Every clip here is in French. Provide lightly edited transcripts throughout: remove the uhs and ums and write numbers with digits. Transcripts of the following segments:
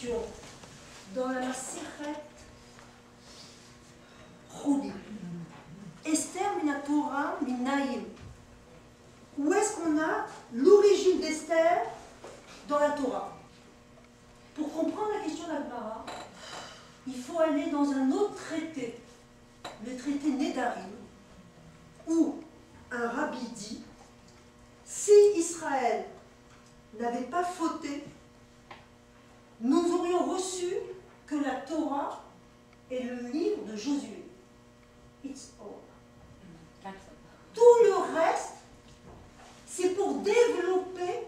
question dans la Masechet Chulin. Esther min Torah minayin. Où est-ce qu'on a l'origine d'Esther dans la Torah? Pour comprendre la question d'Agmara, il faut aller dans un autre traité, le traité Nedarim, où un rabbi dit, si Israël n'avait pas fauté, nous aurions reçu que la Torah est le livre de Josué. It's all. Tout le reste, c'est pour développer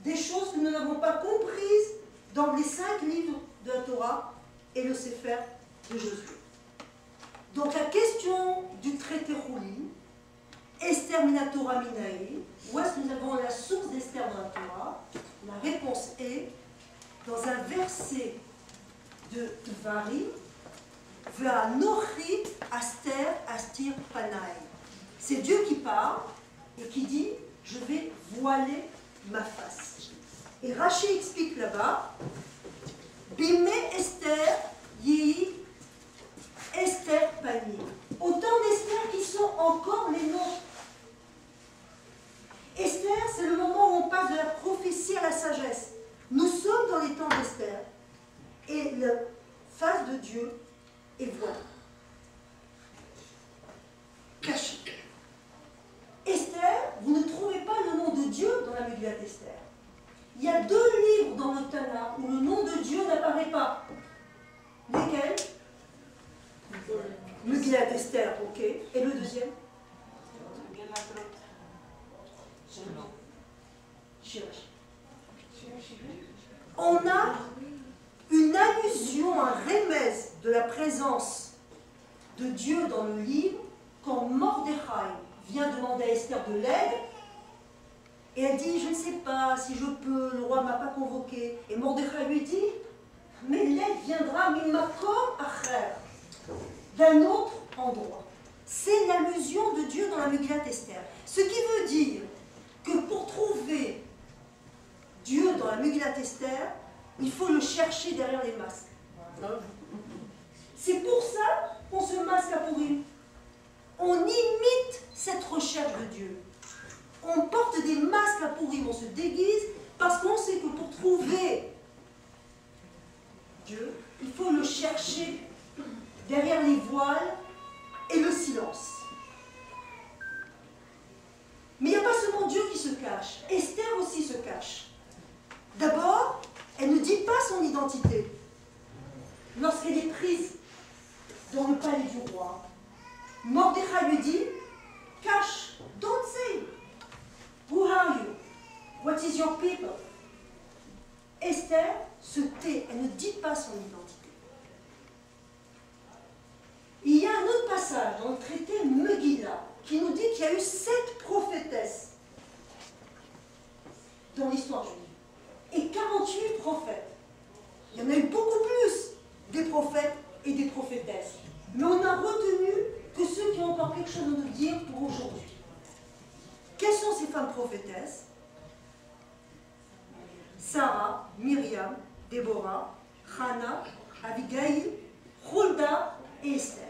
des choses que nous n'avons pas comprises dans les 5 livres de la Torah et le Sefer de Josué. Donc la question du traité Chulin, Esther mina Torah minaï, où est-ce que nous avons la source d'Esther dans la Torah? La réponse est dans un verset de Dvarim, Ve'anochi Aster Astir Panai. C'est Dieu qui parle et qui dit, je vais voiler ma face. Et Rashi explique là-bas, Bimé Esther Yehi Esther Pani. Autant d'Esther qui sont encore les nôtres. Esther, c'est le moment où on passe de la prophétie à la sagesse. Nous sommes dans les temps d'Esther. Et la face de Dieu est voilée. Cachée. Esther, vous ne trouvez pas le nom de Dieu dans la Megillat Esther. Il y a 2 livres dans le Tanakh où le nom de Dieu n'apparaît pas. Lesquels? Megillat Esther, ok. Et le deuxième? Shirash. On a une allusion, un remèze de la présence de Dieu dans le livre quand Mordechai vient demander à Esther de l'aide et elle dit, je ne sais pas si je peux, le roi ne m'a pas convoqué. Et Mordechai lui dit, mais l'aide viendra mimakom acher, d'un autre endroit. C'est l'allusion de Dieu dans la Megillat Esther. Ce qui veut dire que pour trouver Dieu dans la Megillat Esther, il faut le chercher derrière les masques. C'est pour ça qu'on se masque à Pourim. On imite cette recherche de Dieu. On porte des masques à Pourim, on se déguise, parce qu'on sait que pour trouver Dieu, il faut le chercher derrière les voiles et le silence. Mais il n'y a pas seulement Dieu qui se cache, Esther aussi se cache. D'abord, elle ne dit pas son identité. Lorsqu'elle est prise dans le palais du roi, Mordechai lui dit, cache, don't say. Who are you? What is your people? Esther se tait, elle ne dit pas son identité. Il y a un autre passage dans le traité Megillah qui nous dit qu'il y a eu 7 prophétesses dans l'histoire juive et 48 prophètes. Il y en a eu beaucoup plus des prophètes et des prophétesses. Mais on a retenu que ceux qui ont encore quelque chose à nous dire pour aujourd'hui. Quelles sont ces femmes prophétesses? Sarah, Myriam, Déborah, Hannah, Abigail, Hulda et Esther.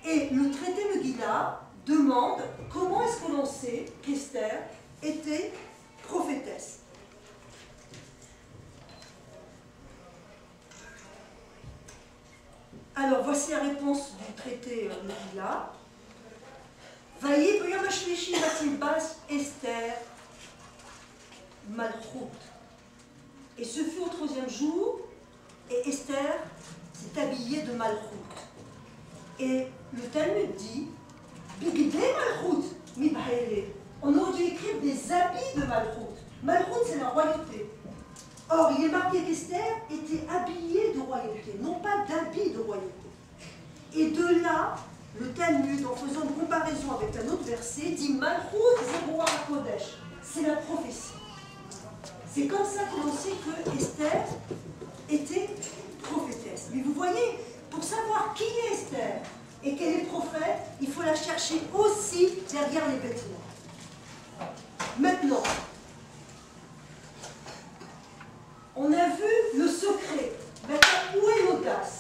Et le traité Megillah demande comment est-ce que l'on sait qu'Esther était prophétesse. Alors voici la réponse du traité Megillah. Vaïe b'yom hashlishi batilbas Esther Malchut. Et ce fut au 3e jour, et Esther s'est habillée de Malchut. Et le Talmud dit, Bigdei Malchut mibhaele. On aurait dû écrire des habits de Malchut. Malchut, c'est la royauté. Or, il est marqué qu'Esther était habillée de royauté, non pas d'habits de royauté. Et de là, le Talmud, en faisant une comparaison avec un autre verset, dit Malchut Zéboua Kodesh. C'est la prophétie. C'est comme ça que l'on sait que Esther était prophétesse. Mais vous voyez, pour savoir qui est Esther et qu'elle est prophète, il faut la chercher aussi derrière les vêtements. Maintenant, on a vu le secret secret. Maintenant, où est l'audace?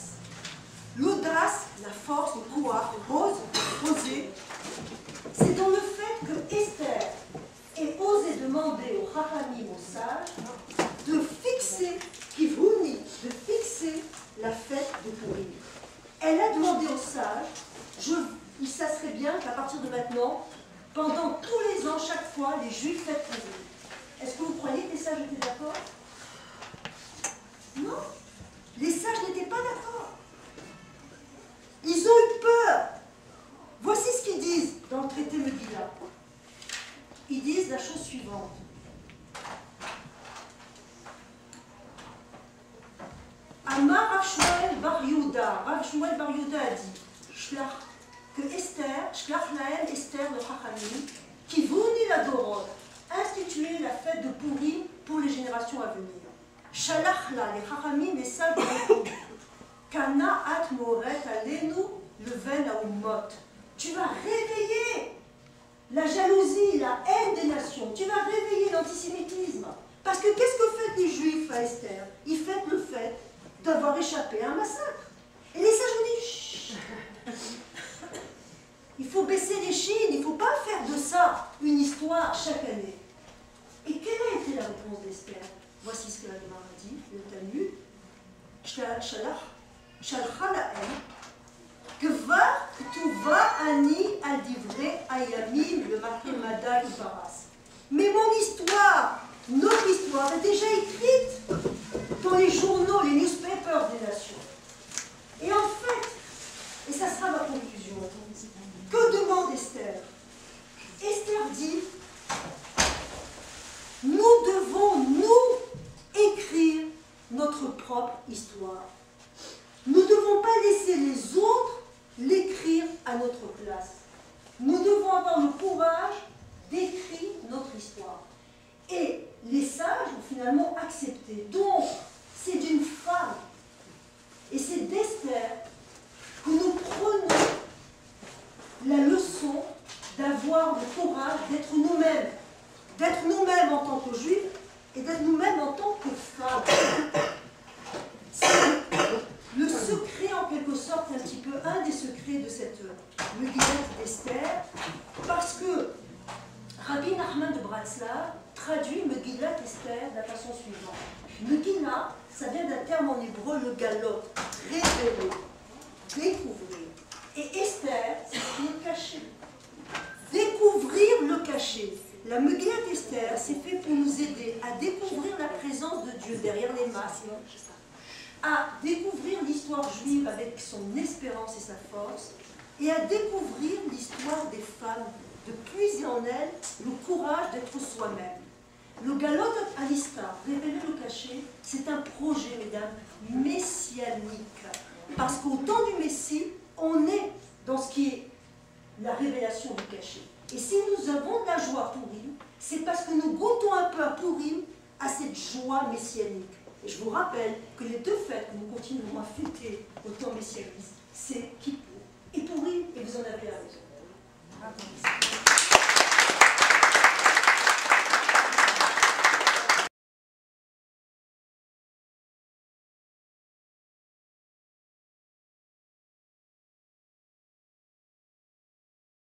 L'audace, la force, le pouvoir, oser, c'est dans le fait que Esther ait osé demander aux Chachamim, aux sages, de fixer, de fixer la fête de Pourim. Elle a demandé aux sages, ça serait bien qu'à partir de maintenant, pendant tous les ans, chaque fois, les Juifs fêtent Pourim. Est-ce que vous croyez que les sages étaient d'accord? Non, les sages n'étaient pas d'accord. Ils ont eu peur. Voici ce qu'ils disent dans le traité Megillah. Ils disent la chose suivante. Amar Rav Shmuel Bar Yehuda. Rav Shmuel Bar Yehuda a dit que Esther, Shlach lahem Esther de Chachamim, qui vounit la Dorot, instituer la fête de Pourim pour les générations à venir. Shalach la, les Chachamim, les sages de répondu. Kana at moret alenu leven aumot. Tu vas réveiller la jalousie, la haine des nations. Tu vas réveiller l'antisémitisme. Parce que qu'est-ce que fêtent les Juifs à Esther? Ils fêtent le fait d'avoir échappé à un massacre. Et les sages vous disent chut. Il faut baisser les chines, il ne faut pas faire de ça une histoire chaque année. Et quelle a été la réponse d'Esther? Voici ce que la Gemara dit, le Talmud. Shalcha lahem, kvar tuva ani al divrei ayamim le marqué Mada Ibaras. Mais mon histoire, notre histoire est déjà écrite dans les journaux, les newspapers des nations. Et en fait, et ça sera ma conclusion, que demande Esther? Esther dit, nous devons, nous, écrire notre propre histoire. Nous ne devons pas laisser les autres l'écrire à notre place. Nous devons avoir le courage d'écrire notre histoire. Et les sages ont finalement accepté. Donc, c'est d'une femme, et c'est d'Esther, que nous prenons la leçon d'avoir le courage d'être nous-mêmes en tant que juifs et d'être nous-mêmes en tant que femmes. C'est le secret, en quelque sorte, un petit peu, un des secrets de cette Megillah d'Esther, parce que Rabbi Nachman de Bratslav traduit Megillah d'Esther de la façon suivante. Megillah, ça vient d'un terme en hébreu, le galot, révéler, découvrir. Et Esther, c'est caché. Découvrir le caché. La Megillah d'Esther, c'est fait pour nous aider à découvrir la présence de Dieu derrière les masques, à découvrir l'histoire juive avec son espérance et sa force, et à découvrir l'histoire des femmes, de puiser en elles le courage d'être soi-même. Le galot Alista, révéler le caché, c'est un projet, mesdames, messianique. Parce qu'au temps du Messie, on est dans ce qui est la révélation du caché. Et si nous avons de la joie à Pourim, c'est parce que nous goûtons un peu à Pourim, à cette joie messianique. Et je vous rappelle que les deux fêtes que nous continuerons à fêter au temps messianiste, c'est